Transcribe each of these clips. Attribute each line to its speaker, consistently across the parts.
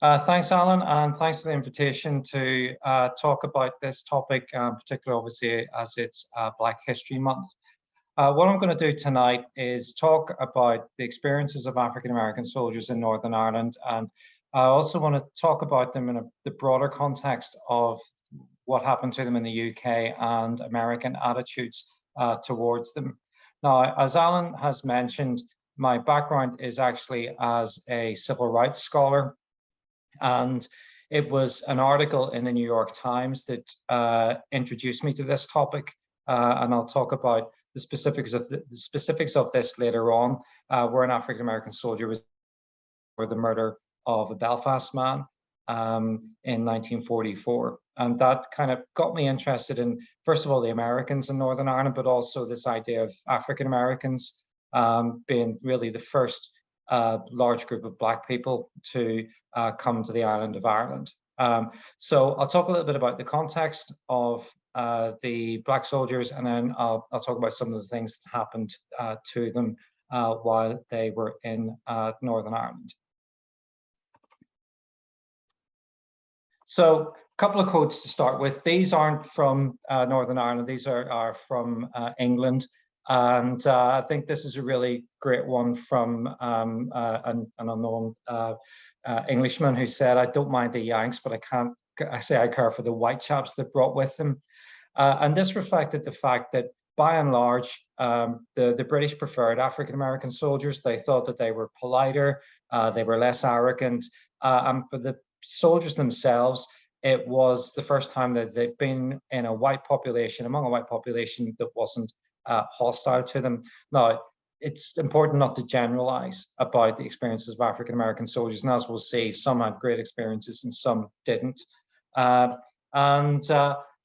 Speaker 1: Thanks, Alan, and thanks for the invitation to talk about this topic, particularly obviously as it's Black History Month. What I'm going to do tonight is talk about the experiences of African-American soldiers in Northern Ireland, and I also want to talk about them in the broader context of what happened to them in the UK and American attitudes towards them. Now, as Alan has mentioned, my background is actually as a civil rights scholar. And it was an article in the New York Times that introduced me to this topic, and I'll talk about the specifics of this later on, where an African-American soldier was for the murder of a Belfast man in 1944, and that kind of got me interested in, first of all, the Americans in Northern Ireland, but also this idea of African-Americans being really the first large group of Black people to come to the island of Ireland. So I'll talk a little bit about the context of the Black soldiers, and then I'll talk about some of the things that happened to them while they were in Northern Ireland. So a couple of quotes to start with. These aren't from Northern Ireland, these are from England. And I think this is a really great one from an unknown Englishman who said, "I don't mind the Yanks, but I care for the white chaps they brought with them." And this reflected the fact that, by and large, the British preferred African-American soldiers. They thought that they were politer, they were less arrogant. And for the soldiers themselves, it was the first time that they'd been in a white population, among a white population that wasn't hostile to them. Now, it's important not to generalize about the experiences of African-American soldiers, and as we'll see, some had great experiences and some didn't.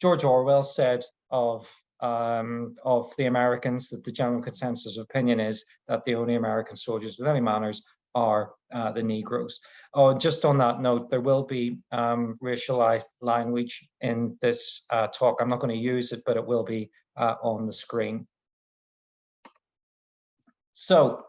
Speaker 1: George Orwell said of the Americans that the general consensus of opinion is that the only American soldiers with any manners are the Negroes. Oh, just on that note, there will be racialized language in this talk. I'm not going to use it, but it will be on the screen. So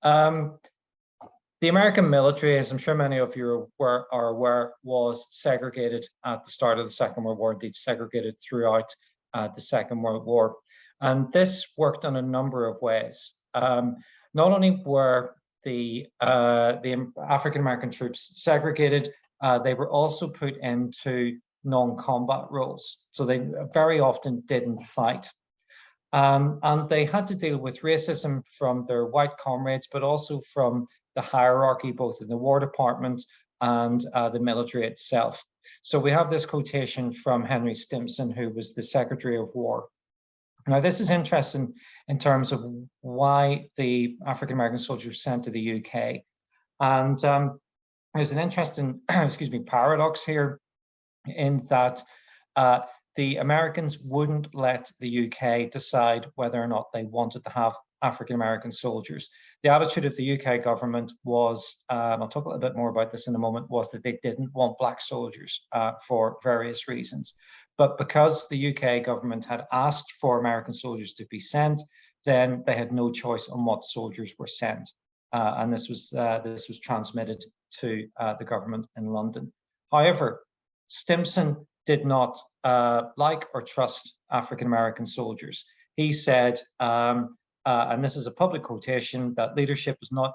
Speaker 1: the American military, as I'm sure many of you are aware, was segregated at the start of the Second World War, indeed segregated throughout the Second World War. And this worked in a number of ways. Not only were the African-American troops segregated, they were also put into non-combat roles. So they very often didn't fight. And they had to deal with racism from their white comrades, but also from the hierarchy, both in the War Department and the military itself. So we have this quotation from Henry Stimson, who was the Secretary of War. Now, this is interesting in terms of why the African-American soldiers were sent to the UK. And there's an interesting, paradox here in that the Americans wouldn't let the UK decide whether or not they wanted to have African-American soldiers. The attitude of the UK government was, and I'll talk a little bit more about this in a moment, was that they didn't want Black soldiers for various reasons. But because the UK government had asked for American soldiers to be sent, then they had no choice on what soldiers were sent. And this was transmitted to the government in London. However, Stimson did not like or trust African-American soldiers. He said, and this is a public quotation, that leadership was not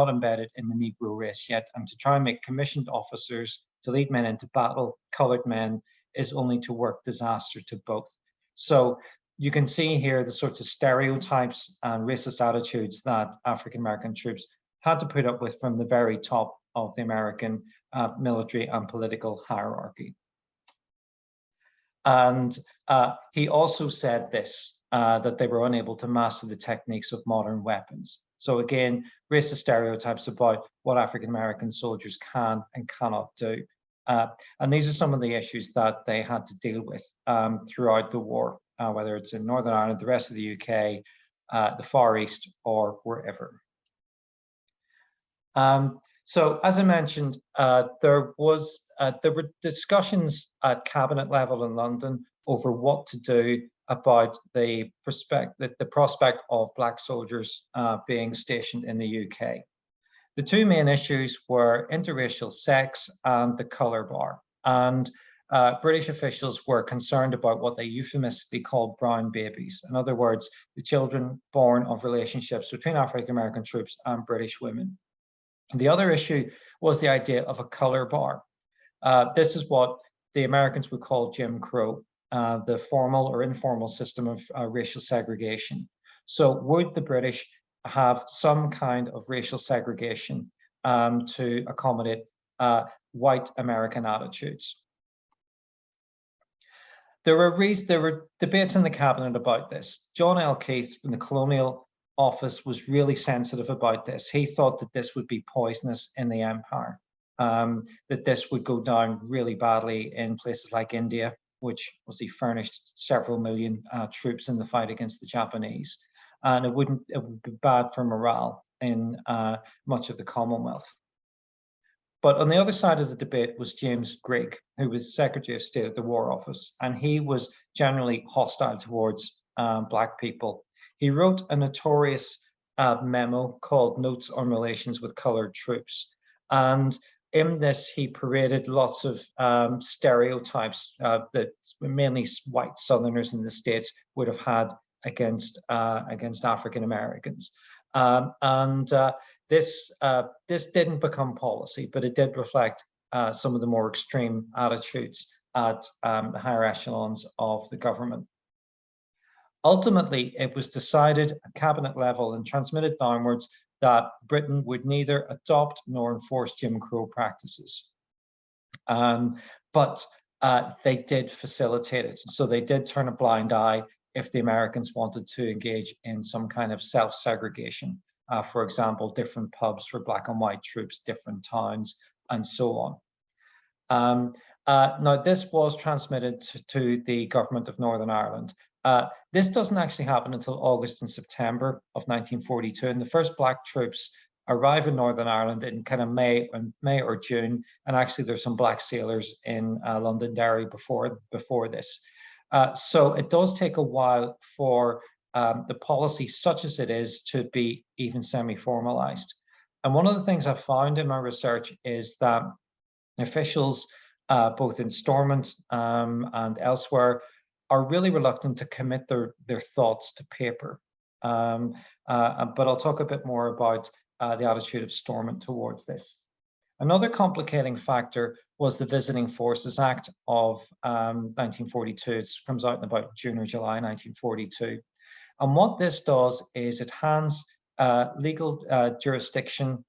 Speaker 1: embedded in the Negro race yet, and to try and make commissioned officers to lead men into battle, colored men, is only to work disaster to both. So you can see here the sorts of stereotypes and racist attitudes that African-American troops had to put up with from the very top of the American military and political hierarchy. And he also said this, that they were unable to master the techniques of modern weapons. So again, racist stereotypes about what African-American soldiers can and cannot do. And these are some of the issues that they had to deal with throughout the war, whether it's in Northern Ireland, the rest of the UK, the Far East, or wherever. So as I mentioned, there were discussions at cabinet level in London over what to do about the prospect of Black soldiers being stationed in the UK. The two main issues were interracial sex and the color bar. And British officials were concerned about what they euphemistically called brown babies. In other words, the children born of relationships between African-American troops and British women. And the other issue was the idea of a color bar. This is what the Americans would call Jim Crow, the formal or informal system of racial segregation. So would the British have some kind of racial segregation to accommodate white American attitudes? There were debates in the cabinet about this. John L. Keith from the Colonial Office was really sensitive about this. He thought that this would be poisonous in the empire, that this would go down really badly in places like India, which was he furnished several million troops in the fight against the Japanese, and it would be bad for morale in much of the Commonwealth. But on the other side of the debate was James Grigg, who was Secretary of State at the War Office, and he was generally hostile towards Black people. He wrote a notorious memo called Notes on Relations with Colored Troops. And in this, he paraded lots of stereotypes that mainly white Southerners in the States would have had against African Americans. This didn't become policy, but it did reflect some of the more extreme attitudes at the higher echelons of the government. Ultimately, it was decided at cabinet level and transmitted downwards that Britain would neither adopt nor enforce Jim Crow practices. But they did facilitate it. So they did turn a blind eye if the Americans wanted to engage in some kind of self-segregation. For example, different pubs for Black and white troops, different towns, and so on. Now, this was transmitted to the government of Northern Ireland. This doesn't actually happen until August and September of 1942, and the first Black troops arrive in Northern Ireland in kind of May or June, and actually there's some Black sailors in Londonderry before this. So it does take a while for the policy, such as it is, to be even semi-formalized. And one of the things I've found in my research is that officials, both in Stormont and elsewhere, are really reluctant to commit their thoughts to paper. But I'll talk a bit more about the attitude of Stormont towards this. Another complicating factor was the Visiting Forces Act of 1942. It comes out in about June or July 1942. And what this does is it hands legal jurisdiction,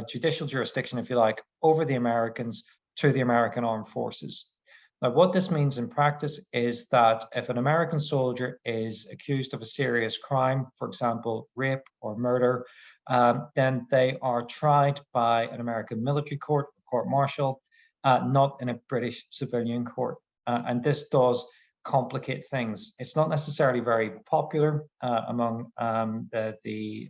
Speaker 1: judicial jurisdiction, if you like, over the Americans to the American Armed Forces. Now, what this means in practice is that if an American soldier is accused of a serious crime, for example, rape or murder, then they are tried by an American military court, court-martial, not in a British civilian court. And this does complicate things. It's not necessarily very popular among the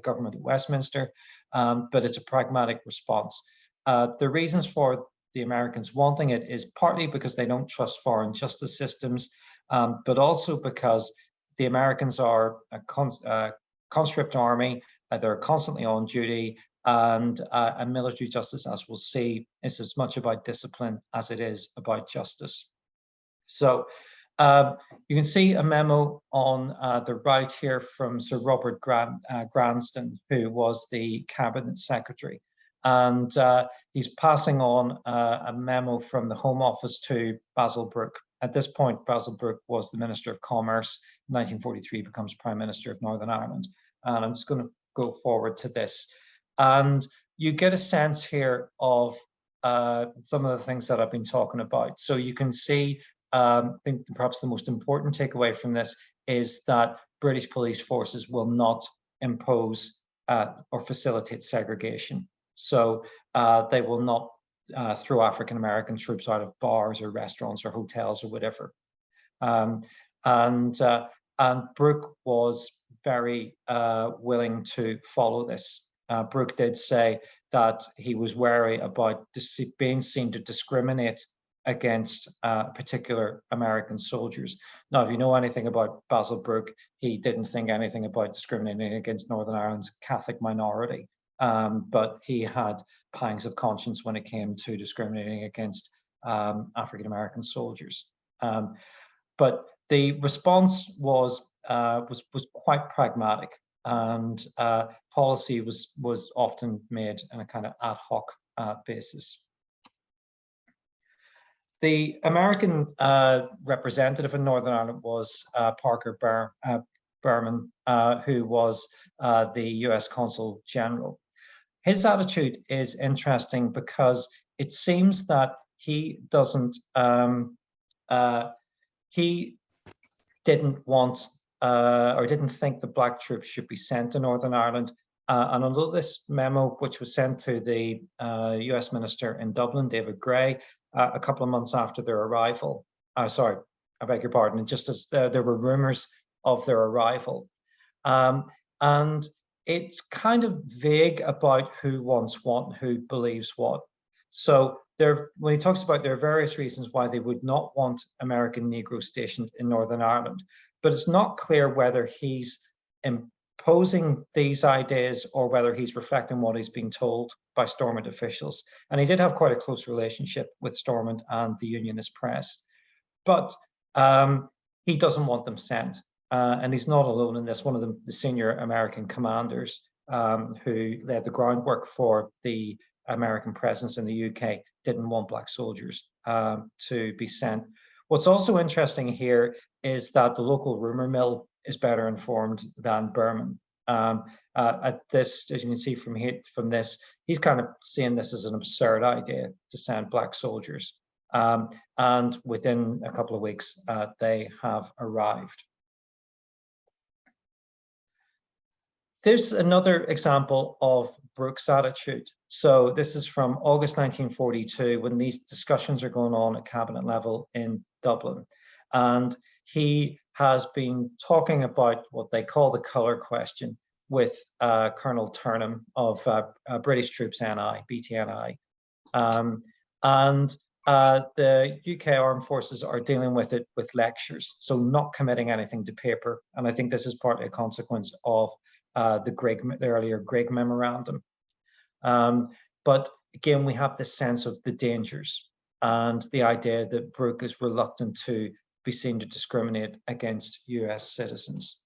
Speaker 1: government of Westminster, but it's a pragmatic response. The reasons for the Americans wanting it is partly because they don't trust foreign justice systems, but also because the Americans are a conscript army, they're constantly on duty, and military justice, as we'll see, is as much about discipline as it is about justice. So you can see a memo on the right here from Sir Robert Granston, who was the cabinet secretary. And he's passing on a memo from the Home Office to Basil Brooke. At this point, Basil Brooke was the Minister of Commerce. In 1943, becomes Prime Minister of Northern Ireland. And I'm just going to go forward to this. And you get a sense here of some of the things that I've been talking about. So you can see, I think perhaps the most important takeaway from this is that British police forces will not impose or facilitate segregation. So they will not throw African-American troops out of bars or restaurants or hotels or whatever. And Brooke was very willing to follow this. Brooke did say that he was wary about being seen to discriminate against particular American soldiers. Now, if you know anything about Basil Brooke, he didn't think anything about discriminating against Northern Ireland's Catholic minority. but he had pangs of conscience when it came to discriminating against African-American soldiers. But the response was quite pragmatic, and policy was often made on a kind of ad hoc basis. The American representative in Northern Ireland was Parker Berman, who was the US Consul General. His attitude is interesting because it seems that he didn't want or didn't think the Black troops should be sent to Northern Ireland. And although this memo, which was sent to the US minister in Dublin, David Gray, a couple of months after their arrival, sorry, I beg your pardon, just as there were rumors of their arrival. And it's kind of vague about who wants what and who believes what. So when he talks about there are various reasons why they would not want American Negroes stationed in Northern Ireland, but it's not clear whether he's imposing these ideas or whether he's reflecting what he's being told by Stormont officials. And he did have quite a close relationship with Stormont and the Unionist press, but he doesn't want them sent. And he's not alone in this. One of the senior American commanders who led the groundwork for the American presence in the UK didn't want Black soldiers to be sent. What's also interesting here is that the local rumor mill is better informed than Berman. At this, as you can see from this, he's kind of seeing this as an absurd idea to send Black soldiers. And within a couple of weeks, they have arrived. There's another example of Brooke's attitude. So this is from August 1942, when these discussions are going on at cabinet level in Dublin. And he has been talking about what they call the colour question with Colonel Turnham of British Troops NI, BTNI. And the UK Armed Forces are dealing with it with lectures, so not committing anything to paper. And I think this is partly a consequence of the earlier Grigg memorandum. But again, we have this sense of the dangers and the idea that Brooke is reluctant to be seen to discriminate against US citizens.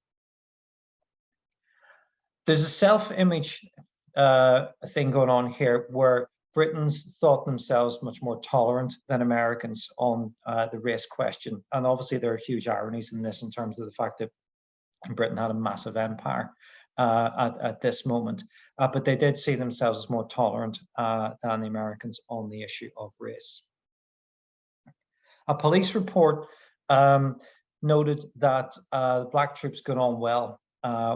Speaker 1: There's a self-image thing going on here where Britons thought themselves much more tolerant than Americans on the race question. And obviously there are huge ironies in this in terms of the fact that Britain had a massive empire at this moment, but they did see themselves as more tolerant than the Americans on the issue of race. A police report noted that the Black troops got on well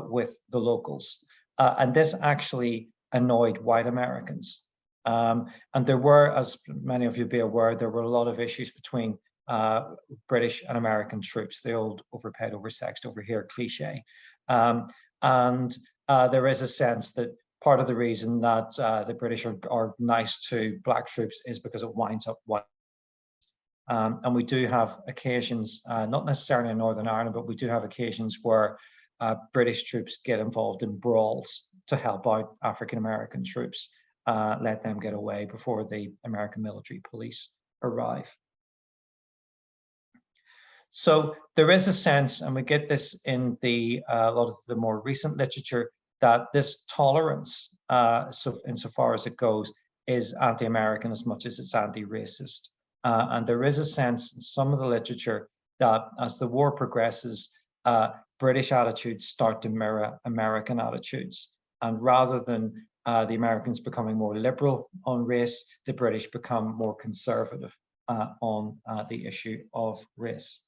Speaker 1: with the locals, and this actually annoyed white Americans. And there were, as many of you be aware, there were a lot of issues between British and American troops, the old overpaid, oversexed, over here cliche. And there is a sense that part of the reason that the British are nice to Black troops is because it winds up white. And we do have occasions, not necessarily in Northern Ireland, but we do have occasions where British troops get involved in brawls to help out African-American troops, let them get away before the American military police arrive. So there is a sense, and we get this in a lot of the more recent literature, that this tolerance, insofar as it goes, is anti-American as much as it's anti-racist. And there is a sense in some of the literature that as the war progresses, British attitudes start to mirror American attitudes. And rather than the Americans becoming more liberal on race, the British become more conservative on the issue of race.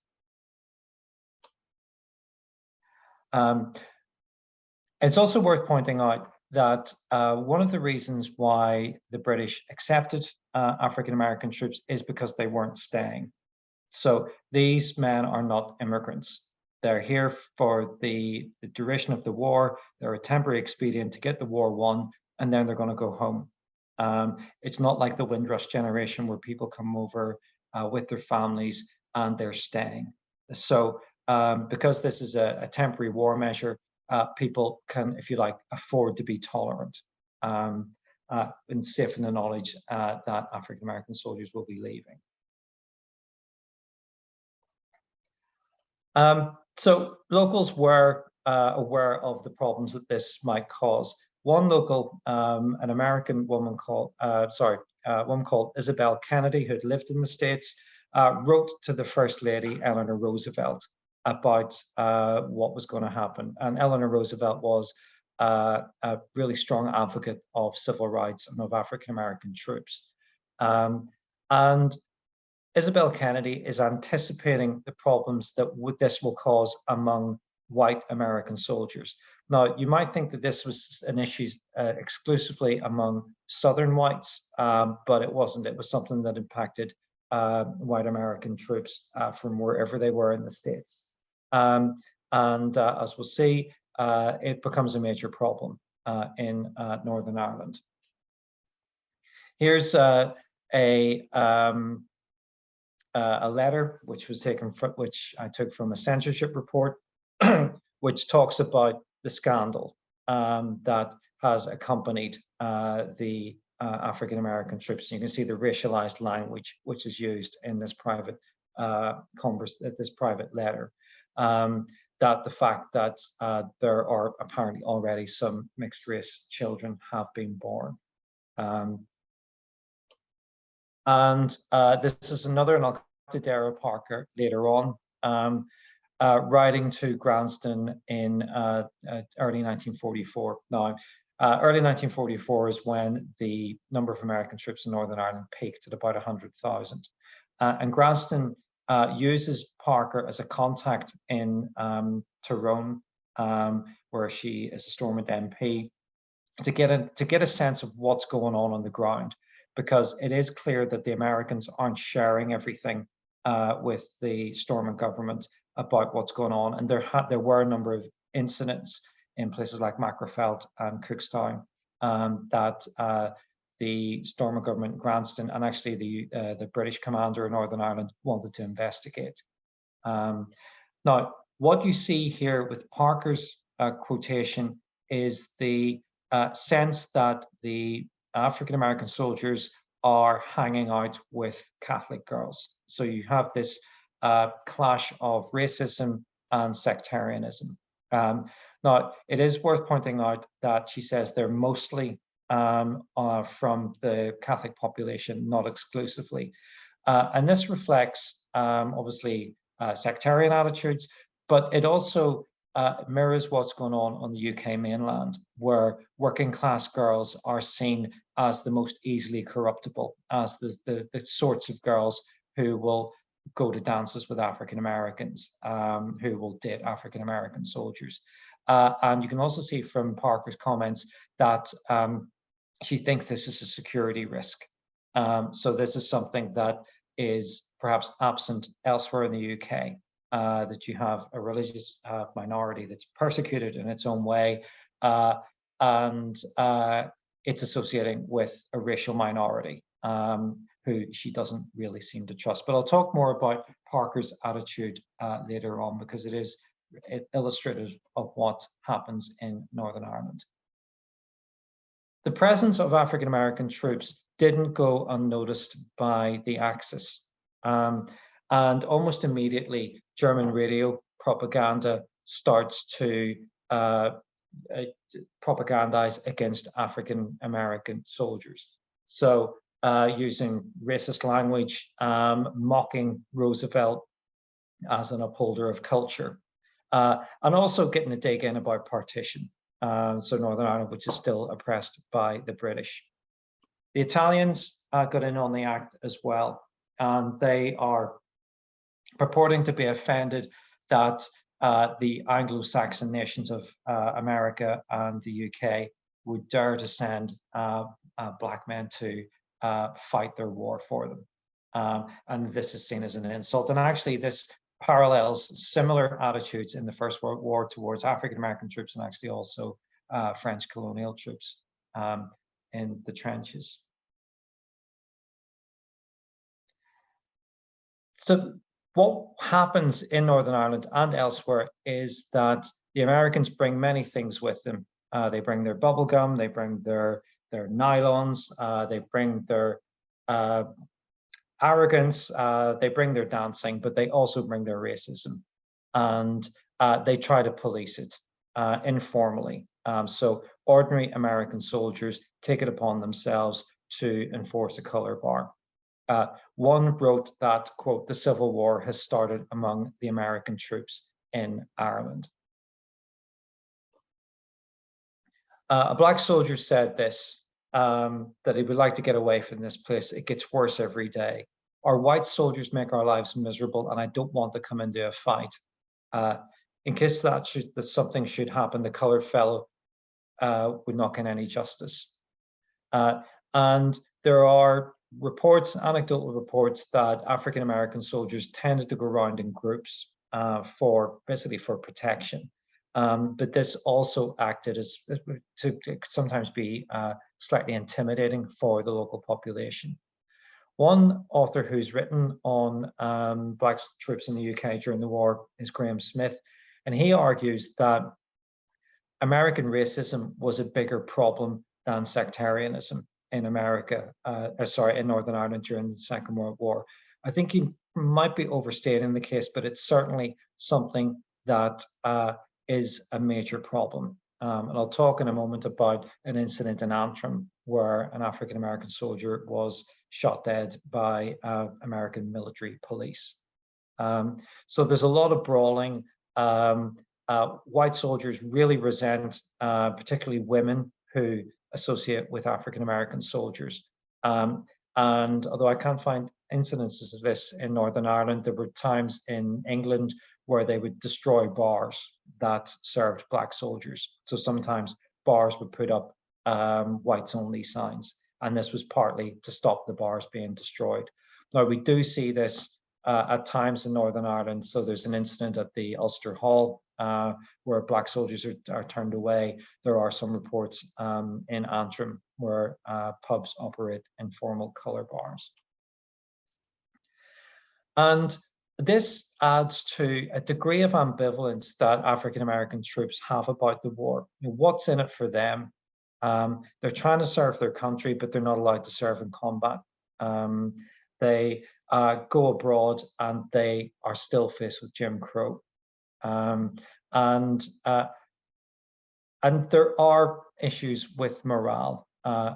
Speaker 1: It's also worth pointing out that one of the reasons why the British accepted African-American troops is because they weren't staying. So these men are not immigrants. They're here for the duration of the war. They're a temporary expedient to get the war won, and then they're going to go home. It's not like the Windrush generation where people come over with their families and they're staying. So because this is a temporary war measure, people can, if you like, afford to be tolerant. and safe in the knowledge that African-American soldiers will be leaving. So locals were aware of the problems that this might cause. One local, an American woman called, woman called Isabel Kennedy, who had lived in the States, wrote to the First Lady, Eleanor Roosevelt, about what was going to happen. And Eleanor Roosevelt was a really strong advocate of civil rights and of African-American troops. And Isabel Kennedy is anticipating the problems that this will cause among white American soldiers. Now, you might think that this was an issue exclusively among Southern whites, but it wasn't. It was something that impacted white American troops from wherever they were in the States. And as we'll see, it becomes a major problem in Northern Ireland. Here's a letter which was taken from, which I took from a censorship report, which talks about the scandal that has accompanied the African-American troops. You can see the racialized language which is used in this private private letter. That the fact that there are apparently already some mixed race children have been born. This is another, and I'll come to Daryl Parker later on, writing to Granston in early 1944. Now, early 1944 is when the number of American troops in Northern Ireland peaked at about 100,000. And Granston uses Parker as a contact in Tyrone, where she is a Stormont MP, to get a sense of what's going on the ground, because it is clear that the Americans aren't sharing everything with the Stormont government about what's going on. And there were a number of incidents in places like Macrofelt and Cookstown that the Stormont government, Granston, and actually the British commander in Northern Ireland wanted to investigate. Now, what you see here with Parker's quotation is the sense that the African-American soldiers are hanging out with Catholic girls. So you have this clash of racism and sectarianism. Now, it is worth pointing out that she says they're mostly from the Catholic population, not exclusively. And this reflects, obviously, sectarian attitudes, but it also mirrors what's going on the UK mainland, where working class girls are seen as the most easily corruptible, as the sorts of girls who will go to dances with African Americans, who will date African American soldiers. And you can also see from Parker's comments that she thinks this is a security risk. So this is something that is perhaps absent elsewhere in the UK, that you have a religious minority that's persecuted in its own way, and it's associating with a racial minority who she doesn't really seem to trust. But I'll talk more about Parker's attitude later on, because it is illustrative of what happens in Northern Ireland. The presence of African-American troops didn't go unnoticed by the Axis. And almost immediately, German radio propaganda starts to propagandize against African-American soldiers. So using racist language, mocking Roosevelt as an upholder of culture, and also getting a dig in about partition. So Northern Ireland, which is still oppressed by the British. The Italians got in on the act as well, and they are purporting to be offended that the Anglo-Saxon nations of America and the UK would dare to send black men to fight their war for them. And this is seen as an insult. And actually, this parallels similar attitudes in the First World War towards African-American troops, and actually also French colonial troops in the trenches. So what happens in Northern Ireland and elsewhere is that the Americans bring many things with them. They bring their bubble gum, they bring their their nylons, they bring their arrogance, they bring their dancing, but they also bring their racism. And they try to police it informally. So ordinary American soldiers take it upon themselves to enforce a color bar. One wrote that, quote, the Civil War has started among the American troops in Ireland. A black soldier said this, that he would like to get away from this place. It gets worse every day. Our white soldiers make our lives miserable, and I don't want to come into a fight. In case that something should happen, the colored fellow would not get any justice. And there are reports, anecdotal reports, that African-American soldiers tended to go around in groups basically for protection. But this also acted as to sometimes be slightly intimidating for the local population. One author who's written on black troops in the UK during the war is Graham Smith, and he argues that American racism was a bigger problem than sectarianism in America, in Northern Ireland during the Second World War. I think he might be overstating the case, but it's certainly something that is a major problem. And I'll talk in a moment about an incident in Antrim where an African-American soldier was shot dead by American military police. So there's a lot of brawling. White soldiers really resent, particularly women who associate with African-American soldiers. And although I can't find incidences of this in Northern Ireland, there were times in England where they would destroy bars that served black soldiers. So sometimes bars would put up whites only signs, and this was partly to stop the bars being destroyed. Now, we do see this at times in Northern Ireland. So there's an incident at the Ulster Hall where black soldiers are turned away. There are some reports in Antrim where pubs operate informal colour bars. And this adds to a degree of ambivalence that African-American troops have about the war. You know, what's in it for them? They're trying to serve their country, but they're not allowed to serve in combat. They go abroad and they are still faced with Jim Crow. And there are issues with morale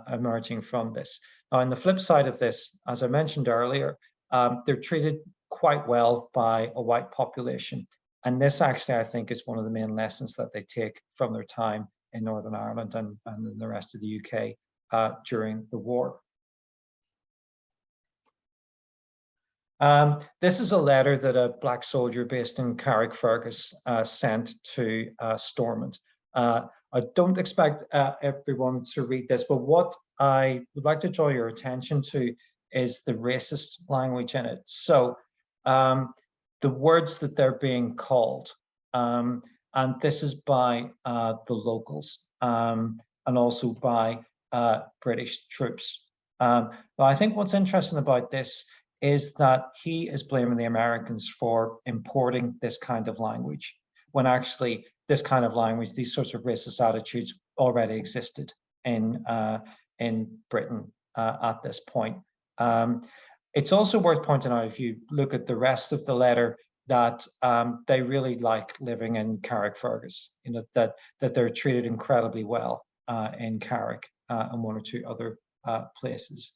Speaker 1: emerging from this. Now, on the flip side of this, as I mentioned earlier, they're treated quite well by a white population. And this actually, I think, is one of the main lessons that they take from their time in Northern Ireland and in the rest of the UK during the war. This is a letter that a black soldier based in Carrickfergus sent to Stormont. I don't expect everyone to read this, but what I would like to draw your attention to is the racist language in it. So the words that they're being called, and this is by the locals and also by British troops. But I think what's interesting about this is that he is blaming the Americans for importing this kind of language, when actually this kind of language, these sorts of racist attitudes already existed in Britain at this point. It's also worth pointing out, if you look at the rest of the letter, that they really like living in Carrickfergus, you know, that they're treated incredibly well in Carrick and one or two other places.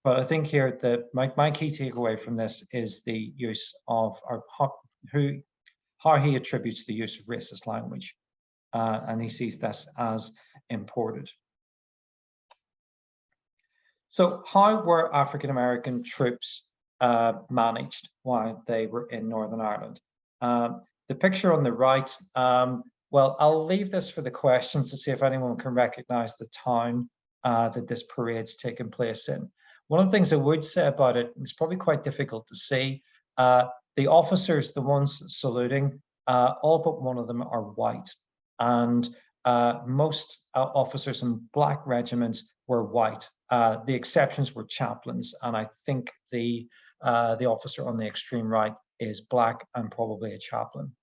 Speaker 1: But I think here that my key takeaway from this is the use of, or how he attributes the use of racist language, and he sees this as imported. So how were African-American troops managed while they were in Northern Ireland? The picture on the right, well, I'll leave this for the questions to see if anyone can recognize the town that this parade's taken place in. One of the things I would say about it, it's probably quite difficult to see, the officers, the ones saluting, all but one of them are white. And most officers in black regiments were white. The exceptions were chaplains, and I think the officer on the extreme right is black and probably a chaplain.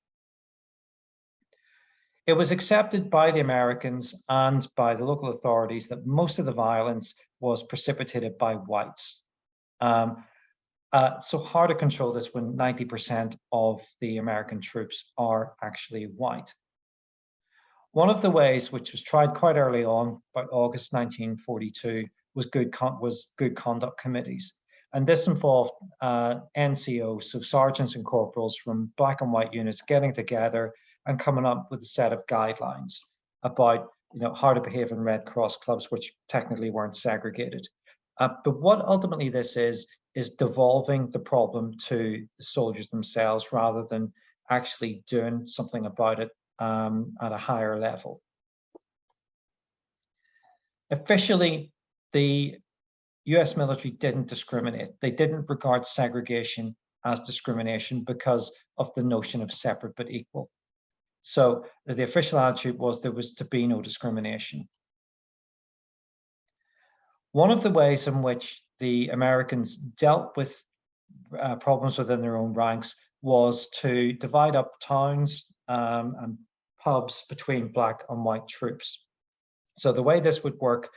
Speaker 1: It was accepted by the Americans and by the local authorities that most of the violence was precipitated by whites. So hard to control this when 90% of the American troops are actually white. One of the ways, which was tried quite early on, by August 1942, was good conduct committees. And this involved NCOs, so sergeants and corporals from black and white units getting together and coming up with a set of guidelines about how to behave in Red Cross clubs, which technically weren't segregated. But what ultimately this is devolving the problem to the soldiers themselves rather than actually doing something about it at a higher level. Officially, the US military didn't discriminate. They didn't regard segregation as discrimination because of the notion of separate but equal. So the official attitude was there was to be no discrimination. One of the ways in which the Americans dealt with problems within their own ranks was to divide up towns and pubs between black and white troops. So the way this would work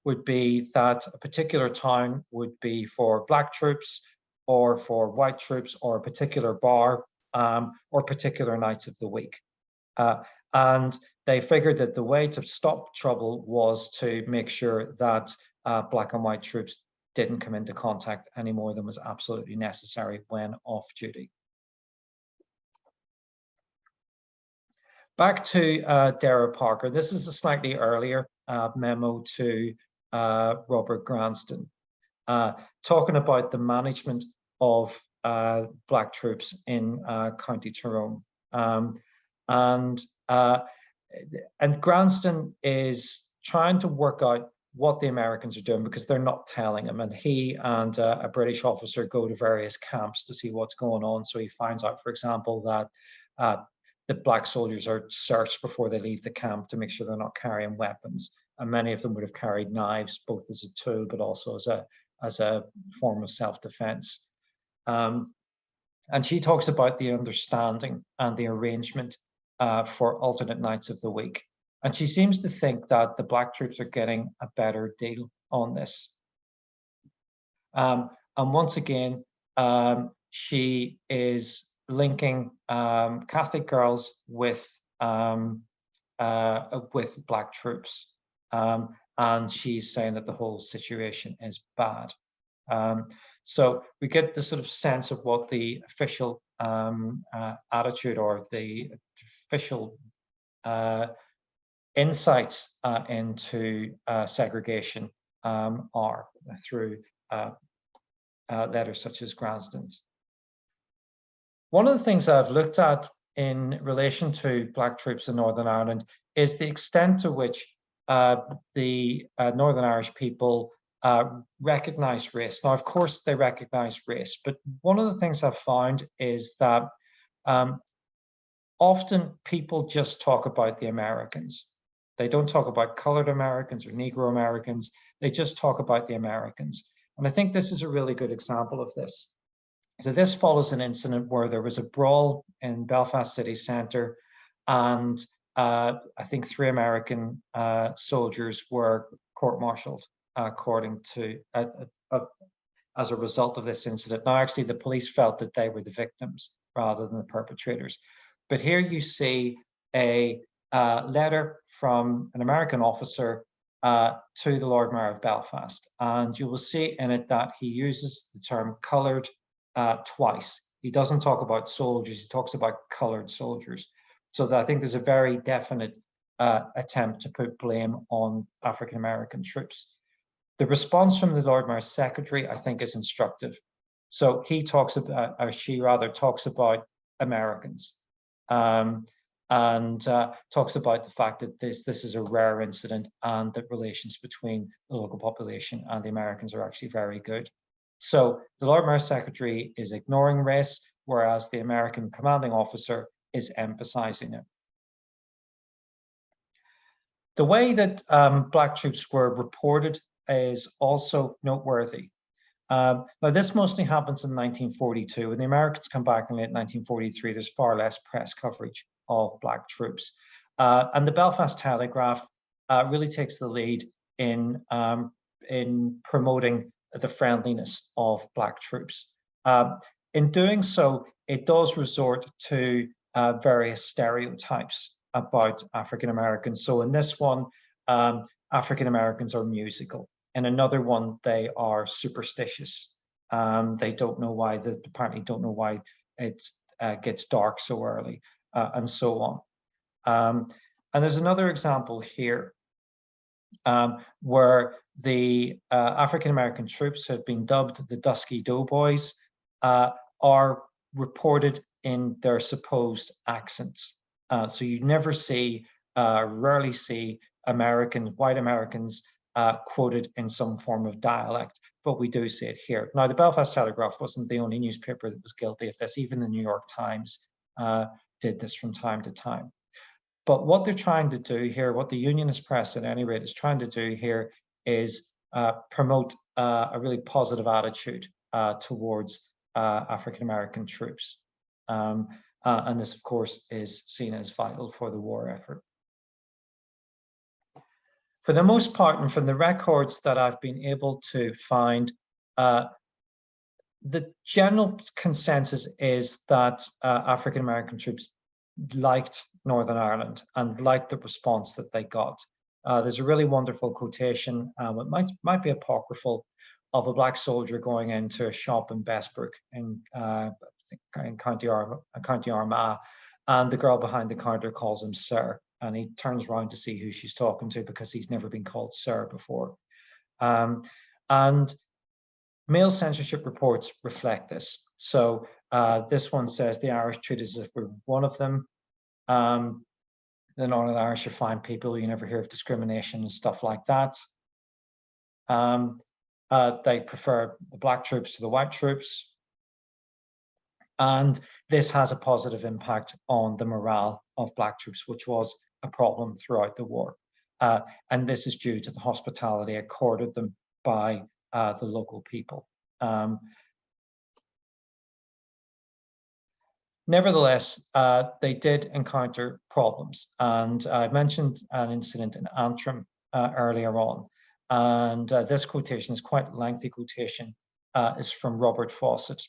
Speaker 1: would be that a particular town would be for black troops or for white troops, or a particular bar or particular nights of the week. And they figured that the way to stop trouble was to make sure that black and white troops didn't come into contact any more than was absolutely necessary when off duty. Back to Daryl Parker. This is a slightly earlier memo to Robert Granston, talking about the management of black troops in County Tyrone. And Granston is trying to work out what the Americans are doing because they're not telling him. And he and a British officer go to various camps to see what's going on. So he finds out, for example, that the black soldiers are searched before they leave the camp to make sure they're not carrying weapons. And many of them would have carried knives, both as a tool, but also as a form of self-defense. And she talks about the understanding and the arrangement for alternate nights of the week. And she seems to think that the black troops are getting a better deal on this. And once again, she is linking Catholic girls with black troops. And she's saying that the whole situation is bad. So we get the sort of sense of what the official attitude or the official insights into segregation are through letters such as Granston's. One of the things I've looked at in relation to black troops in Northern Ireland is the extent to which the Northern Irish people recognize race. Now, of course, they recognize race, but one of the things I've found is that often people just talk about the Americans. They don't talk about colored Americans or Negro Americans. They just talk about the Americans. And I think this is a really good example of this. So this follows an incident where there was a brawl in Belfast city centre, and I think 3 American soldiers were court-martialed according to as a result of this incident. Now, actually, the police felt that they were the victims rather than the perpetrators. But here you see a letter from an American officer to the Lord Mayor of Belfast, and you will see in it that he uses the term coloured twice. He doesn't talk about soldiers, he talks about coloured soldiers. So that I think there's a very definite attempt to put blame on African-American troops. The response from the Lord Mayor's secretary, I think, is instructive. So he talks about, or she rather, talks about Americans, and talks about the fact that this is a rare incident and that relations between the local population and the Americans are actually very good. So the Lord Mayor's secretary is ignoring race, whereas the American commanding officer is emphasizing it. The way that black troops were reported is also noteworthy. Now, this mostly happens in 1942. When the Americans come back in late 1943, there's far less press coverage of black troops. And the Belfast Telegraph really takes the lead in promoting the friendliness of Black troops. In doing so, it does resort to various stereotypes about African Americans. So in this one, African Americans are musical. In another one, they are superstitious. They don't know why, apparently don't know why it gets dark so early, and so on. And there's another example here where the African American troops have been dubbed the Dusky Doughboys, are reported in their supposed accents. So you never see, rarely see white Americans quoted in some form of dialect, but we do see it here. Now, the Belfast Telegraph wasn't the only newspaper that was guilty of this. Even the New York Times did this from time to time. But what they're trying to do here, what the Unionist press at any rate is trying to do here, is promote a really positive attitude towards African-American troops. And this, of course, is seen as vital for the war effort. For the most part, and from the records that I've been able to find, the general consensus is that African-American troops liked Northern Ireland and liked the response that they got. There's a really wonderful quotation, it might be apocryphal, of a Black soldier going into a shop in Bessbrook in County Armagh, and the girl behind the counter calls him sir, and he turns around to see who she's talking to because he's never been called sir before. And male censorship reports reflect this. So this one says the Irish treat us as if we're one of them. The Northern Irish are fine people. You never hear of discrimination and stuff like that. They prefer the Black troops to the white troops. And this has a positive impact on the morale of Black troops, which was a problem throughout the war. And this is due to the hospitality accorded them by the local people. Nevertheless, they did encounter problems. And I mentioned an incident in Antrim earlier on. And this quotation is quite a lengthy quotation, is from Robert Fawcett,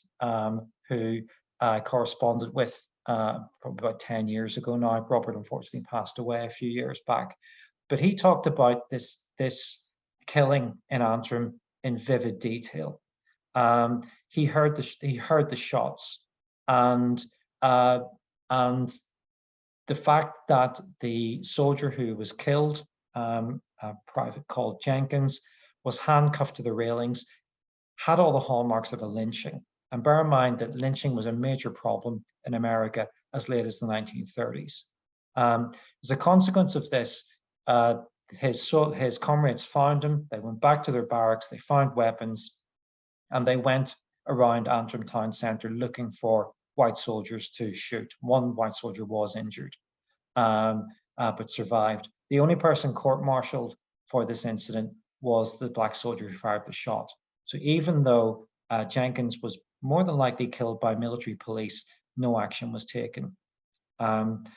Speaker 1: who I corresponded with probably about 10 years ago now. Robert unfortunately passed away a few years back. But he talked about this killing in Antrim in vivid detail. He heard the shots, and the fact that the soldier who was killed, a private called Jenkins, was handcuffed to the railings, had all the hallmarks of a lynching. And bear in mind that lynching was a major problem in America as late as the 1930s. As a consequence of this, his comrades found him. They went back to their barracks, they found weapons, and they went around Antrim town centre looking for white soldiers to shoot. One white soldier was injured, but survived. The only person court-martialed for this incident was the Black soldier who fired the shot. So even though Jenkins was more than likely killed by military police, no action was taken. And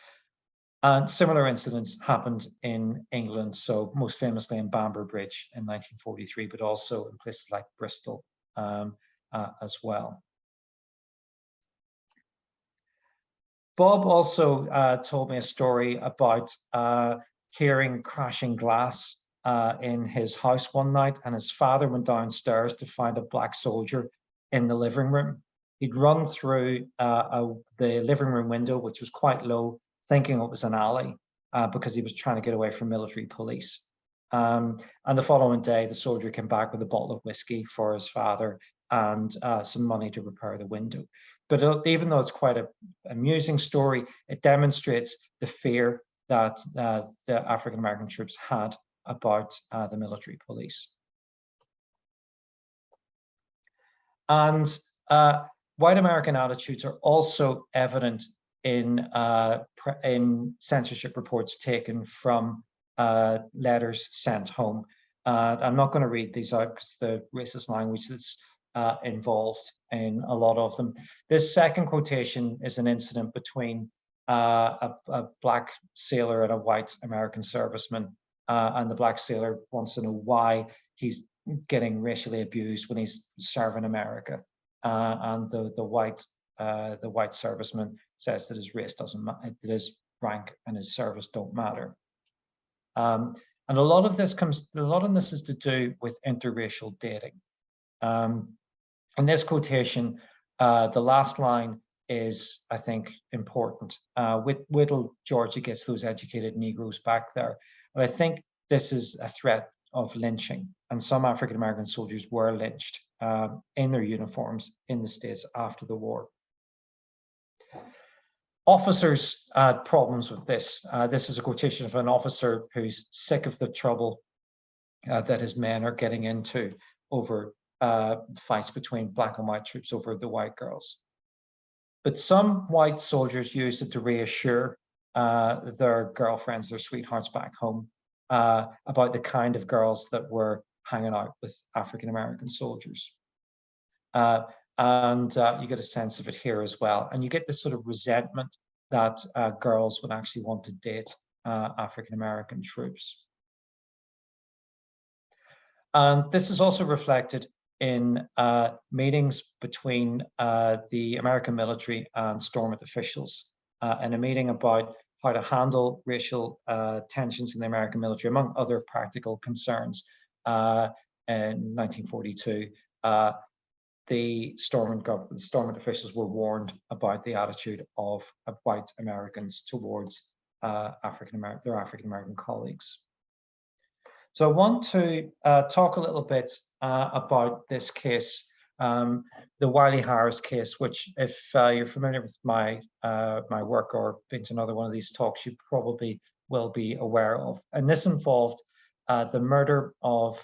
Speaker 1: similar incidents happened in England, so most famously in Bamber Bridge in 1943, but also in places like Bristol as well. Bob also told me a story about hearing crashing glass in his house one night, and his father went downstairs to find a Black soldier in the living room. He'd run through the living room window, which was quite low, thinking it was an alley because he was trying to get away from military police. And the following day, the soldier came back with a bottle of whiskey for his father and some money to repair the window. But even though it's quite an amusing story, it demonstrates the fear that the African-American troops had about the military police. And white American attitudes are also evident in censorship reports taken from letters sent home. I'm not going to read these out because the racist language that's involved in a lot of them. This second quotation is an incident between a black sailor and a white American serviceman, and the black sailor wants to know why he's getting racially abused when he's serving America, and the white serviceman says that his race doesn't matter, that his rank and his service don't matter. And a lot of this is to do with interracial dating. In this quotation, the last line is, I think, important. Wait till Georgia gets those educated Negroes back there. But I think this is a threat of lynching, and some African-American soldiers were lynched in their uniforms in the States after the war. Officers had problems with this. This is a quotation of an officer who's sick of the trouble that his men are getting into over fights between black and white troops over the white girls. But some white soldiers used it to reassure their girlfriends, their sweethearts back home, about the kind of girls that were hanging out with African-American soldiers. And you get a sense of it here as well. And you get this sort of resentment that girls would actually want to date African-American troops. And this is also reflected in meetings between the American military and Stormont officials, in a meeting about how to handle racial tensions in the American military, among other practical concerns. In 1942, the Stormont officials were warned about the attitude of white Americans towards their African-American colleagues. So I want to talk a little bit about this case, the Wiley Harris case, which, if you're familiar with my work or been to another one of these talks, you probably will be aware of. And this involved the murder of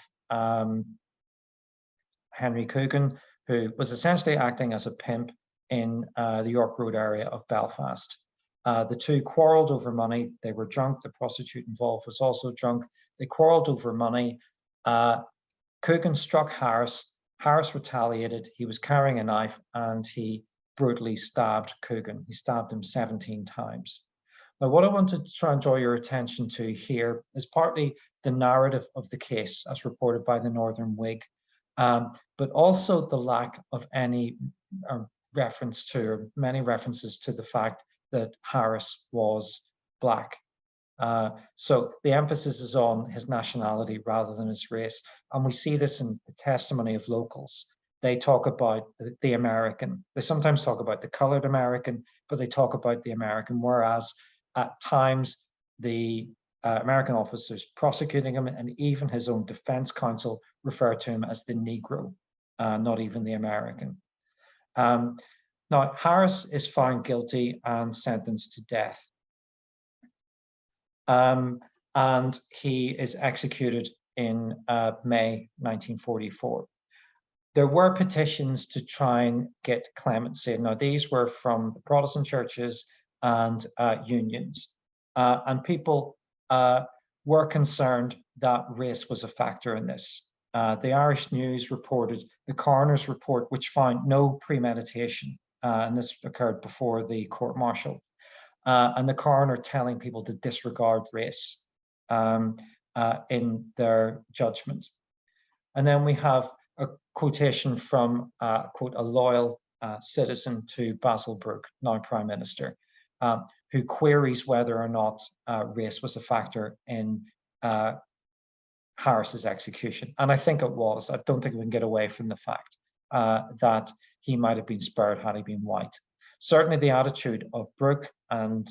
Speaker 1: Henry Coogan, who was essentially acting as a pimp in the York Road area of Belfast. The two quarreled over money. They were drunk. The prostitute involved was also drunk. They quarreled over money. Coogan struck Harris. Harris retaliated. He was carrying a knife and he brutally stabbed Coogan. He stabbed him 17 times. Now, what I want to try and draw your attention to here is partly the narrative of the case as reported by the Northern Whig, but also the lack of any reference to, or many references to, the fact that Harris was black. So the emphasis is on his nationality rather than his race. And we see this in the testimony of locals. They talk about the American. They sometimes talk about the colored American, but they talk about the American, whereas at times the American officers prosecuting him and even his own defense counsel refer to him as the Negro, not even the American. Now, Harris is found guilty and sentenced to death. And he is executed in May 1944. There were petitions to try and get clemency. Now, these were from the Protestant churches and unions. And people were concerned that race was a factor in this. The Irish News reported the coroner's report, which found no premeditation, and this occurred before the court-martial, and the coroner telling people to disregard race in their judgment. And then we have a quotation from, quote, a loyal citizen to Basil Brooke, now Prime Minister, who queries whether or not race was a factor in Harris's execution. And I think it was. I don't think we can get away from the fact that he might have been spared had he been white. Certainly the attitude of Brooke and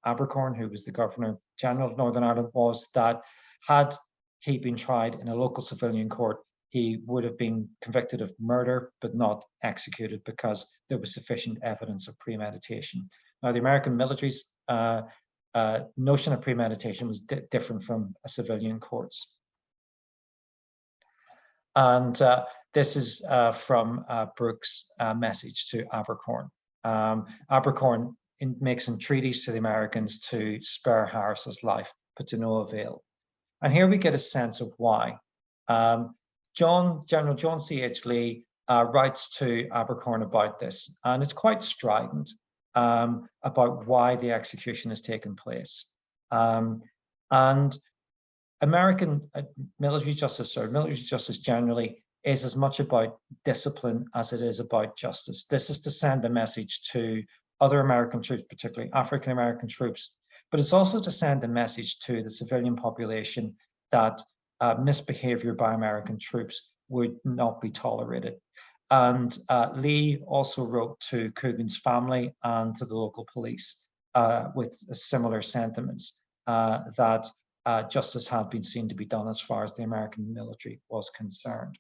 Speaker 1: Abercorn, who was the Governor General of Northern Ireland, was that had he been tried in a local civilian court, he would have been convicted of murder, but not executed because there was sufficient evidence of premeditation. Now, the American military's notion of premeditation was different from a civilian court's. And this is from Brooke's message to Abercorn. Abercorn makes entreaties to the Americans to spare Harris's life, but to no avail. And here we get a sense of why. General John C.H. Lee writes to Abercorn about this, and it's quite strident. about why the execution has taken place. And American military justice, or military justice generally, is as much about discipline as it is about justice. This is to send a message to other American troops, particularly African-American troops, but it's also to send a message to the civilian population that misbehavior by American troops would not be tolerated. And Lee also wrote to Coogan's family and to the local police with similar sentiments that justice had been seen to be done as far as the American military was concerned.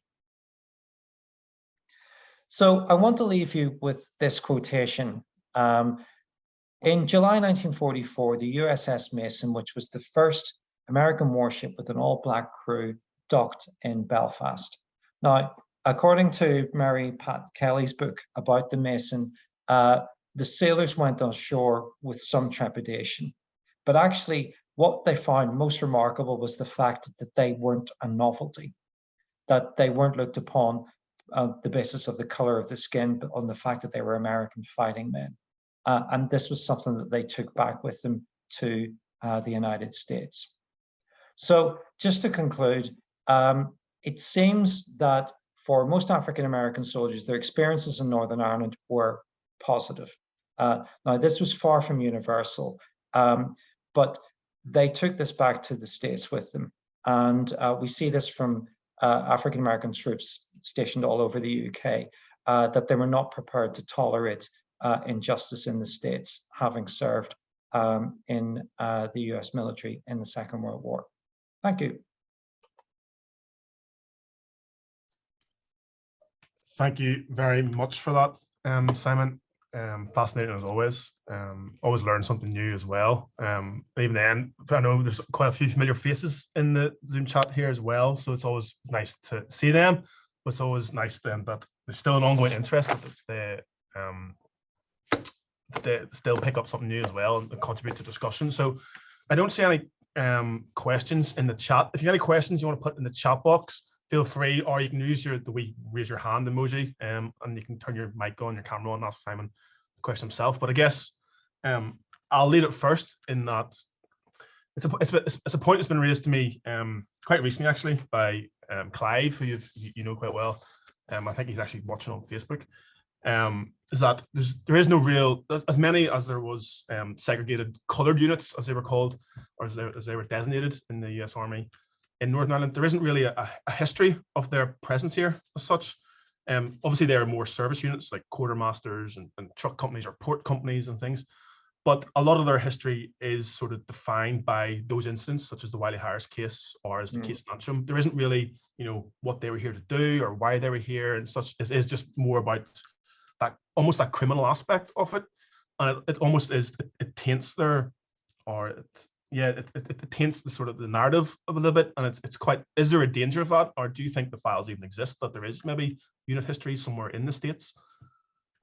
Speaker 1: So I want to leave you with this quotation. In July 1944, the USS Mission, which was the first American warship with an all-black crew, docked in Belfast. Now, according to Mary Pat Kelly's book about the Mission, the sailors went on shore with some trepidation. But actually, what they found most remarkable was the fact that they weren't a novelty, that they weren't looked upon on the basis of the color of the skin, but on the fact that they were American fighting men. And this was something that they took back with them to the United States. So just to conclude, it seems that for most African-American soldiers, their experiences in Northern Ireland were positive. Now, this was far from universal, but they took this back to the States with them. And we see this from African-American troops stationed all over the UK, that they were not prepared to tolerate injustice in the States, having served in the US military in the Second World War. Thank you.
Speaker 2: Thank you very much for that, Simon. Fascinating as always. Always learn something new as well. Even then, I know there's quite a few familiar faces in the Zoom chat here as well, so it's always nice to see them. But it's always nice then that there's still an ongoing interest, that they still pick up something new as well and contribute to discussion. So I don't see any questions in the chat. If you have any questions you want to put in the chat box, feel free, or you can use the wee raise your hand emoji, and you can turn your mic on, your camera on, and ask Simon the question himself. But I guess I'll lead it first in that it's a point that's been raised to me quite recently, actually, by Clive, who you know quite well. I think he's actually watching on Facebook. Is that there is no real, as many as there was segregated coloured units, as they were called, or as they were designated in the US Army in Northern Ireland, there isn't really a history of their presence here as such. Obviously, there are more service units like quartermasters and truck companies or port companies and things, but a lot of their history is sort of defined by those incidents, such as the Wiley Harris case or as the case of Antrim. There isn't really, what they were here to do or why they were here and such. It is just more about that, almost that criminal aspect of it, and it almost is. It taints their, or it taints the sort of the narrative of a little bit, and it's quite. Is there a danger of that, or do you think the files even exist, that there is maybe unit history somewhere in the States?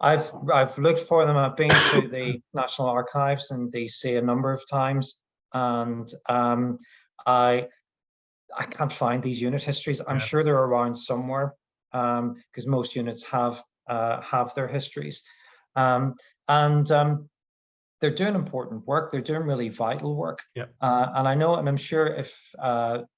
Speaker 1: I've looked for them. I've been to the National Archives in DC a number of times, and I can't find these unit histories. I'm sure they're around somewhere, because most units have their histories, and they're doing important work. They're doing really vital work. And I know, and I'm sure if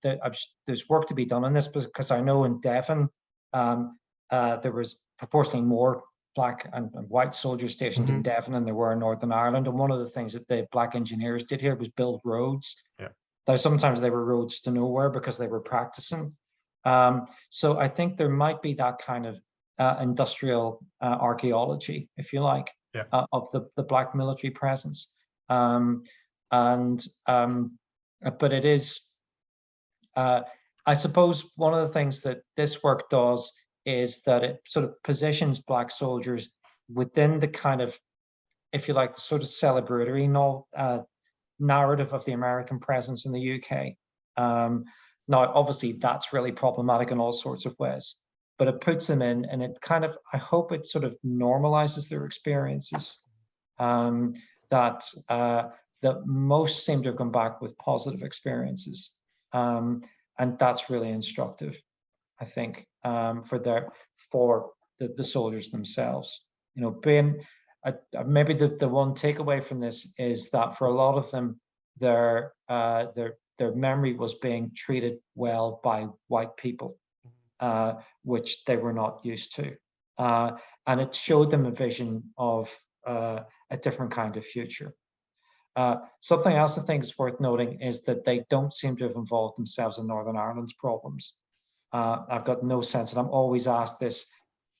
Speaker 1: there's work to be done on this, because I know in Devon there was proportionally more Black and white soldiers stationed in Devon than there were in Northern Ireland. And one of the things that the Black engineers did here was build roads. Now, sometimes they were roads to nowhere because they were practicing. So I think there might be that kind of industrial archaeology, if you like, of the Black military presence. But it is, I suppose, one of the things that this work does is that it sort of positions Black soldiers within the kind of, if you like, the sort of celebratory narrative of the American presence in the UK. Now, obviously, that's really problematic in all sorts of ways, but it puts them in, and it kind of, I hope it sort of normalizes their experiences, that most seem to have come back with positive experiences. And that's really instructive, I think, for the soldiers themselves. maybe the one takeaway from this is that for a lot of them, their memory was being treated well by white people, which they were not used to. And it showed them a vision of a different kind of future. Something else I think is worth noting is that they don't seem to have involved themselves in Northern Ireland's problems. I've got no sense, and I'm always asked this,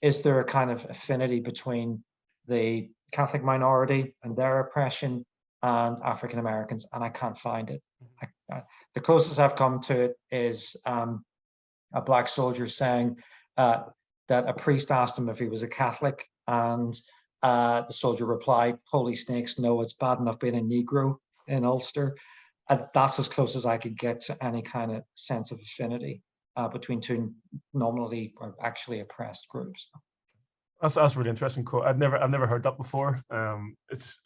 Speaker 1: is there a kind of affinity between the Catholic minority and their oppression and African Americans? And I can't find it. The closest I've come to it is a black soldier saying that a priest asked him if he was a Catholic, and the soldier replied, "Holy snakes, no, it's bad enough being a Negro in Ulster." And that's as close as I could get to any kind of sense of affinity between two nominally or actually oppressed groups.
Speaker 2: That's really interesting quote. I've never heard that before. It's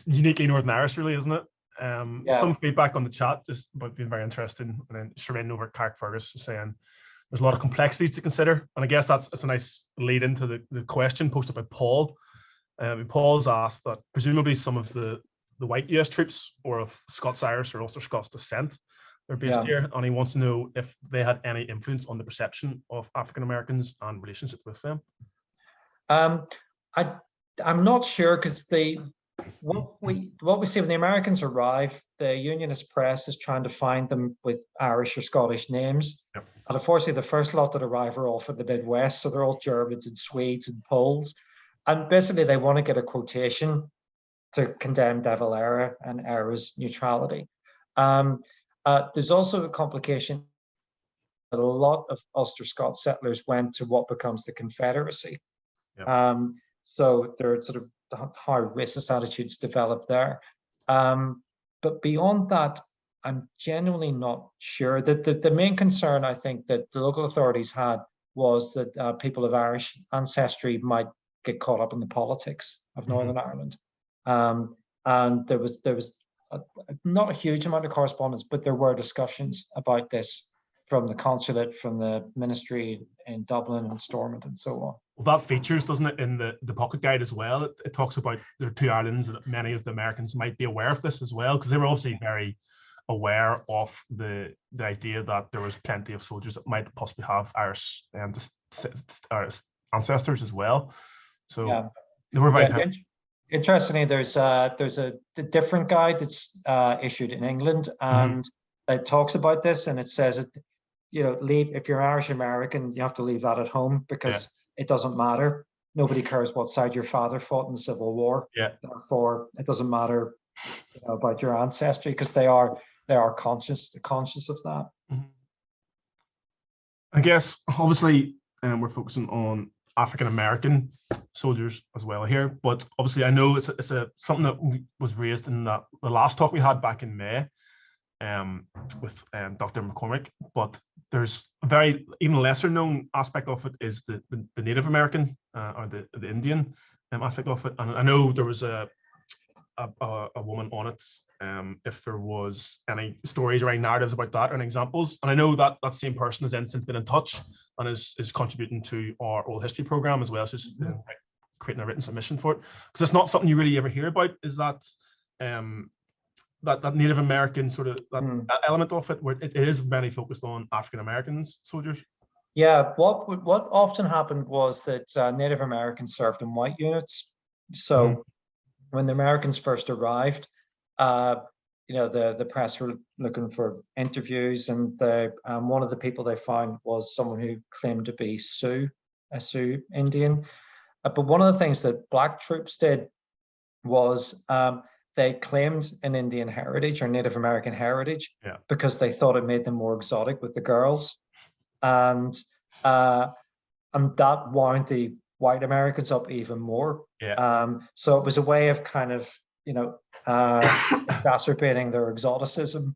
Speaker 2: uniquely Northern Irish, really, isn't it? Some feedback on the chat just about being very interesting, and then Shireen over at Carrickfergus saying there's a lot of complexities to consider, and I guess that's a nice lead into the question posted by Paul. Paul's asked that presumably some of the white US troops or of Scots-Irish or Ulster Scots descent are based here, and he wants to know if they had any influence on the perception of African Americans and relationships with them.
Speaker 1: I'm not sure, because what we see when the Americans arrive, the Unionist press is trying to find them with Irish or Scottish names.
Speaker 2: Yep.
Speaker 1: And unfortunately, the first lot that arrive are all from the Midwest, so they're all Germans and Swedes and Poles. And basically, they want to get a quotation to condemn De Valera and Era's neutrality. There's also a complication that a lot of Ulster Scots settlers went to what becomes the Confederacy. Yep. So there are sort of how racist attitudes develop there. But beyond that, I'm genuinely not sure. That the main concern I think that the local authorities had was that people of Irish ancestry might get caught up in the politics of Northern Ireland. And there was not a huge amount of correspondence, but there were discussions about this from the consulate, from the ministry in Dublin and Stormont and so on.
Speaker 2: Well, that features, doesn't it, in the pocket guide as well? It talks about there are two Irelands, and many of the Americans might be aware of this as well, because they were obviously very aware of the idea that there was plenty of soldiers that might possibly have Irish ancestors as well. So they were very
Speaker 1: interestingly, there's a different guide that's issued in England, and it talks about this, and it says, leave, if you're Irish American, you have to leave that at home, because it doesn't matter. Nobody cares what side your father fought in the Civil War. Therefore, it doesn't matter about your ancestry, because they are conscious of that.
Speaker 2: I guess obviously we're focusing on African American soldiers as well here, but obviously I know it's something that was raised in the last talk we had back in May with Dr. McCormick, but there's a very even lesser known aspect of it is the Native American or the Indian aspect of it. And I know there was a woman on it, if there was any stories or any narratives about that or any examples. And I know that that same person has then since been in touch and is contributing to our oral history program as well. She's creating a written submission for it, because it's not something you really ever hear about, is that that Native American sort of that element of it, where it is very focused on African Americans soldiers.
Speaker 1: Yeah, what often happened was that Native Americans served in white units. So when the Americans first arrived, the press were looking for interviews, and one of the people they found was someone who claimed to be a Sioux Indian. But one of the things that black troops did was they claimed an Indian heritage or Native American heritage because they thought it made them more exotic with the girls, and that wound the white Americans up even more. So it was a way of kind of exacerbating their exoticism.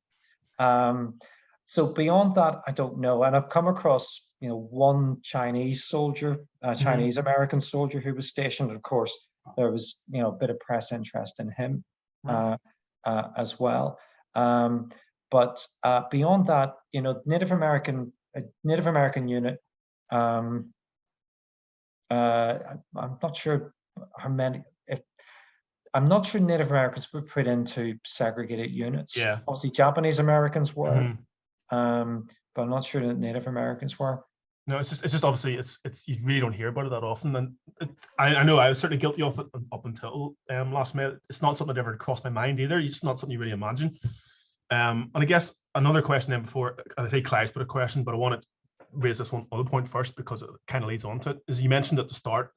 Speaker 1: So beyond that, I don't know. And I've come across one Chinese soldier, Chinese American soldier who was stationed. Of course, there was a bit of press interest in him as well. But beyond that, Native American unit, I'm not sure how many. I'm not sure Native Americans were put into segregated units.
Speaker 2: Yeah.
Speaker 1: Obviously, Japanese Americans were,
Speaker 2: Mhm.
Speaker 1: but I'm not sure that Native Americans were.
Speaker 2: No, it's just obviously it's you really don't hear about it that often, and I know I was certainly guilty of it up until last May. It's not something that ever crossed my mind either. It's not something you really imagine. And I guess another question then before I think Clive's put a question, but I want to raise this one other point first because it kind of leads on to it. Is you mentioned at the start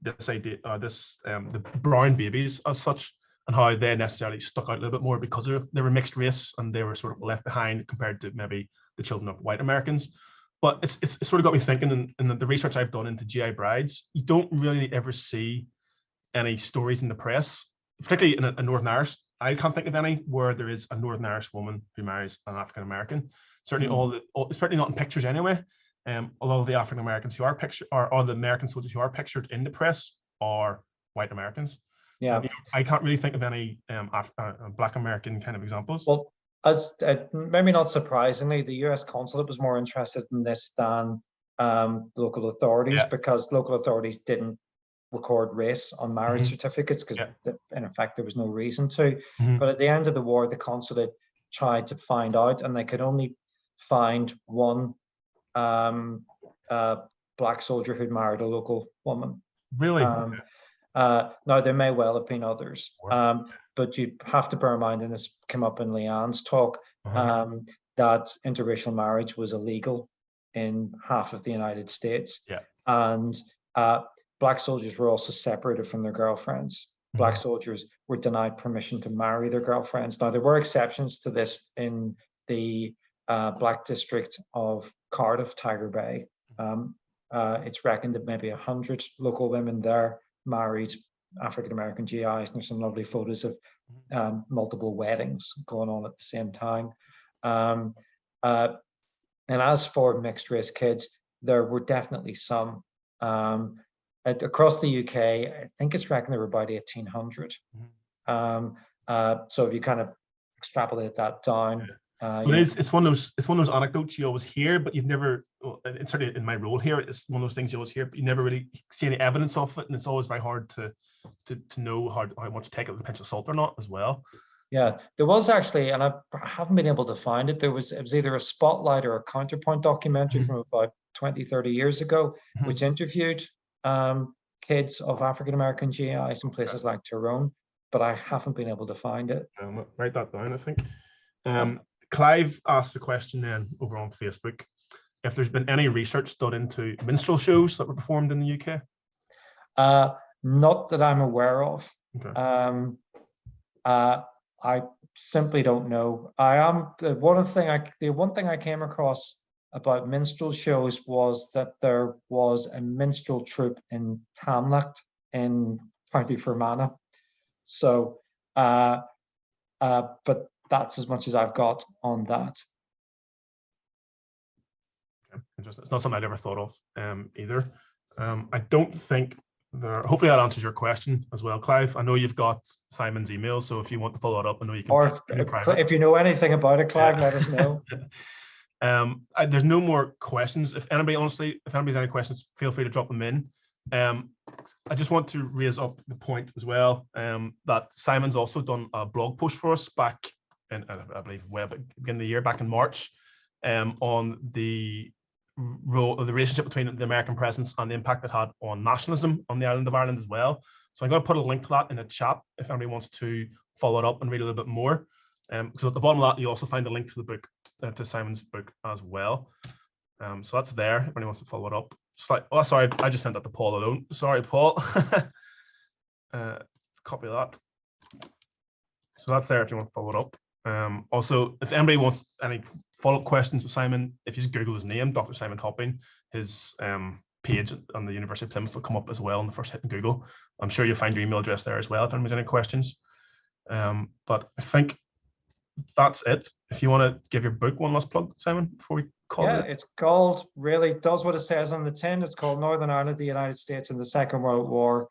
Speaker 2: this idea, the brown babies as such, and how they necessarily stuck out a little bit more because they were mixed race and they were sort of left behind compared to maybe the children of white Americans. But it's sort of got me thinking in the research I've done into GI brides, you don't really ever see any stories in the press, particularly in Northern Irish. I can't think of any where there is a Northern Irish woman who marries an African American. Certainly, certainly not in pictures anyway. A lot of the African Americans who are pictured, or the American soldiers who are pictured in the press, are white Americans.
Speaker 1: Yeah,
Speaker 2: I can't really think of any Black American kind of examples.
Speaker 1: Well, as maybe not surprisingly, the U.S. consulate was more interested in this than local authorities, because local authorities didn't record race on marriage certificates because in effect there was no reason to. But at the end of the war, the consulate tried to find out, and they could only find one Black soldier who'd married a local woman.
Speaker 2: Really?
Speaker 1: Now there may well have been others, but you have to bear in mind, and this came up in Leanne's talk, that interracial marriage was illegal in half of the United States. And Black soldiers were also separated from their girlfriends. Black soldiers were denied permission to marry their girlfriends. Now, there were exceptions to this in the Black district of Cardiff, Tiger Bay. It's reckoned that maybe 100 local women there married African-American GIs, and there's some lovely photos of multiple weddings going on at the same time. And as for mixed race kids, there were definitely some. Across the UK, I think it's reckoned there were about 1,800. So if you kind of extrapolate that down,
Speaker 2: it's one of those anecdotes you always hear, but you've never. It's certainly in my role here, it's one of those things you always hear, but you never really see any evidence of it, and it's always very hard to know how much to take it with a pinch of salt or not as well.
Speaker 1: Yeah, there was actually, and I haven't been able to find it. It was either a Spotlight or a Counterpoint documentary from about 20, 30 years ago, which interviewed kids of African-American GIs in places like Tyrone, but I haven't been able to find it.
Speaker 2: Write that down, I think. Clive asked the question then over on Facebook, if there's been any research done into minstrel shows that were performed in the UK?
Speaker 1: Not that I'm aware of. I simply don't know. The one thing I came across about minstrel shows was that there was a minstrel troupe in Tamnacht in County Fermanagh. So, but that's as much as I've got on that.
Speaker 2: Interesting. It's not something I'd ever thought of either. I don't think hopefully that answers your question as well, Clive. I know you've got Simon's email, so if you want to follow it up, I know you can.
Speaker 1: Or if you know anything about it, Clive, let us know.
Speaker 2: There's no more questions. If anybody's any questions, feel free to drop them in. I just want to raise up the point as well that Simon's also done a blog post for us back in, I believe, beginning of the year, back in March, on the role of the relationship between the American presence and the impact it had on nationalism on the island of Ireland as well. So I'm going to put a link to that in the chat if anybody wants to follow it up and read a little bit more. So at the bottom of that, you also find a link to the book, to Simon's book as well. So that's there if anyone wants to follow it up. Oh, sorry, I just sent that to Paul alone. Sorry, Paul. Copy that. So that's there if you want to follow it up. Also, if anybody wants any follow-up questions with Simon, if you just Google his name, Dr. Simon Topping, his page on the University of Plymouth will come up as well in the first hit in Google. I'm sure you'll find your email address there as well if anybody's any questions. But I think that's it. If you want to give your book one last plug, Simon, before we call it.
Speaker 1: Yeah, it's called, really does what it says on the tin. It's called Northern Ireland, the United States in the Second World War.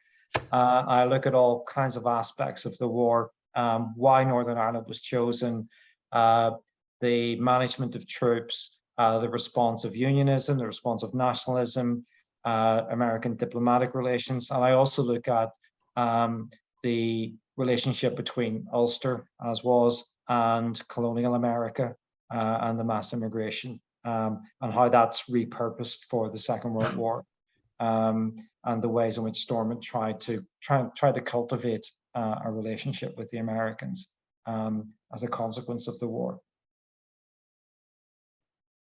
Speaker 1: I look at all kinds of aspects of the war, why Northern Ireland was chosen, the management of troops, the response of unionism, the response of nationalism, American diplomatic relations. And I also look at the relationship between Ulster, as was, and colonial America and the mass immigration, and how that's repurposed for the Second World War, and the ways in which Stormont tried to cultivate a relationship with the Americans as a consequence of the war.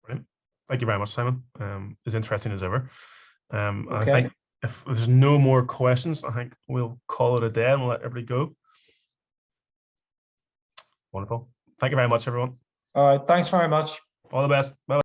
Speaker 2: Brilliant. Thank you very much, Simon. As interesting as ever.
Speaker 1: Okay.
Speaker 2: I think if there's no more questions, I think we'll call it a day and we'll let everybody go. Wonderful. Thank you very much, everyone.
Speaker 1: All right. Thanks very much.
Speaker 2: All the best. Bye.